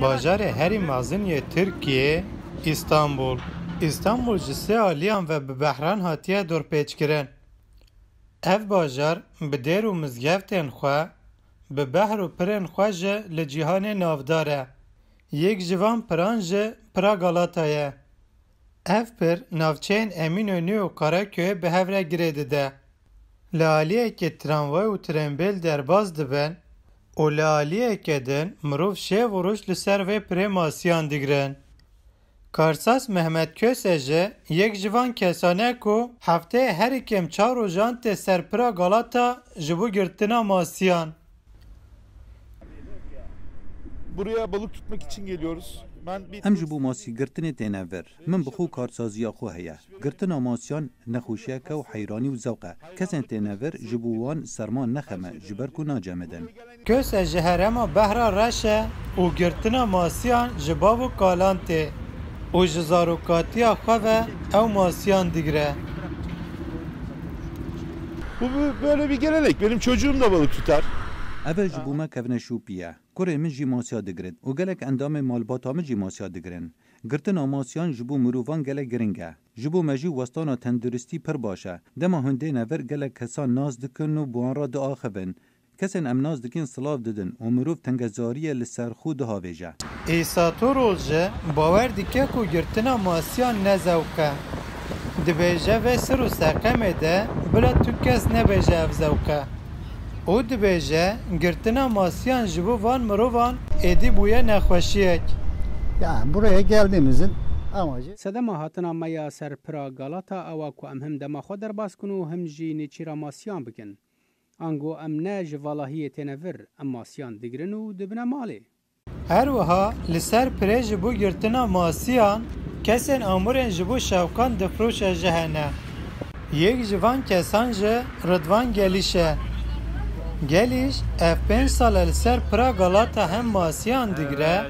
Bajarê herî mezin yê Tirkiye, İstanbul. İstanbul ji sê aliyan ve bi behran hatiye dorpêçkirin. Ev bajar bi dêr û mizgeftên xwe, bi behr û pirên xwe ji li cîhanê navdar e. Yek ji van piran ji Pira Galata ye. Ev pir navçeyên Eminönü û Karaköyê bi hev re girê dide. Li aliyekê tramvay û trembêl derbas dibin û li aliyekê din mirov şev û roj li ser vê pirê masiyan digirin. Karsas Mehmet Köse ji yek ji van kesan e ku hefteyê herî kêm 4 rojan tê ser Pira Galata ji bo girtina masiyan. Buraya balık tutmak için geliyoruz. Em ji bo masî girtinê têne ver. Min bi xwe karsaziya xwe heye. Girtina masiyan nexweşiyeke û heyranî û zewq e. Kesên têne ver ji bo wan serman nexeme ji ber ku nacemidin. Köse ji herema behra reş e û girtina masiyan ji bav û kalan tê. û ji zarokatiya xwe ve ew masiyan digire. Bu böyle bir gelenek. Benim çocuğum da balık tutar. Ev ji bo me kevne şûpiye. Kurê min jî masiya digirin û gelek endamê malbata min jî masiya digirin. Girtina masiyan ji bo mirovan gelek giring e. Ji bo me jî westana tenduristî pir baş e. Dema hundê never gelek kesan naz dikin û bi wan re diaxivin. Kesên em naz dikin silav didin û mirov tengezariye li ser xwe dihavêje. Îsa Torol ji bawer dike ku girtina masiyan ne zewq e. Dibêje vê sir û seqemê de bila tu kes nebêje ev zewq e. O dibêje girtina masiyan ji bo van mirovan êdî bûye nexweşiyek. Yani buraya geldiğimizin amacı Sedema hatina me ya ser Pira Galata ewa ku em him dema xwe derbas kin û him jî nêçîra masiyan bikin. Ango em ne ji valahiyê têne vir, em masiyan digirin û dibine malê. Her wiha li ser pirê ji bo girtina masiyan kesên amûrên ji bo şewkan difroşe ji hene. Yek ji van kesan ji Rıdvan Gelîş e. Gelîş ev 5 sal li ser Pira Galata hem masiyan digire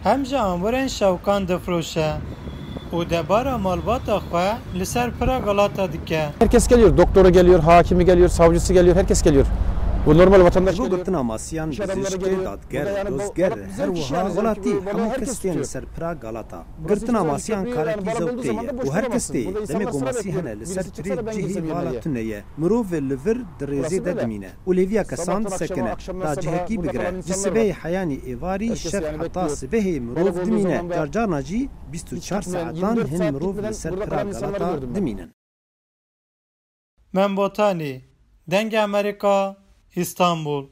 hem ji amûrên şewkan difroşe. û debara malbata xwe li ser Pira Galata dike. Herkes geliyor. Doktoru geliyor, hakimi geliyor, savcısı geliyor, herkes geliyor. Bu normal vatandaş geliyor. Girtina masiyan bizişkê dadger, dozger, her wiha welatî hemû kes tên li ser Pira Galata. Girtina masiyan karekî zewqê ye û her kes tê demê ku masî hene li ser pirê cihê vala tune ye. Mirov li vir di rêzê de dimîne û lêviya kesan disekine ta cihekî bigire. Ji sibehê heyanî êvarî şev heta sibehê mirov dimîne. Carcarna jî 24 saetan hin mirov li ser Pira Galata dimînin. Membotani, Deng Amerika, İstanbul.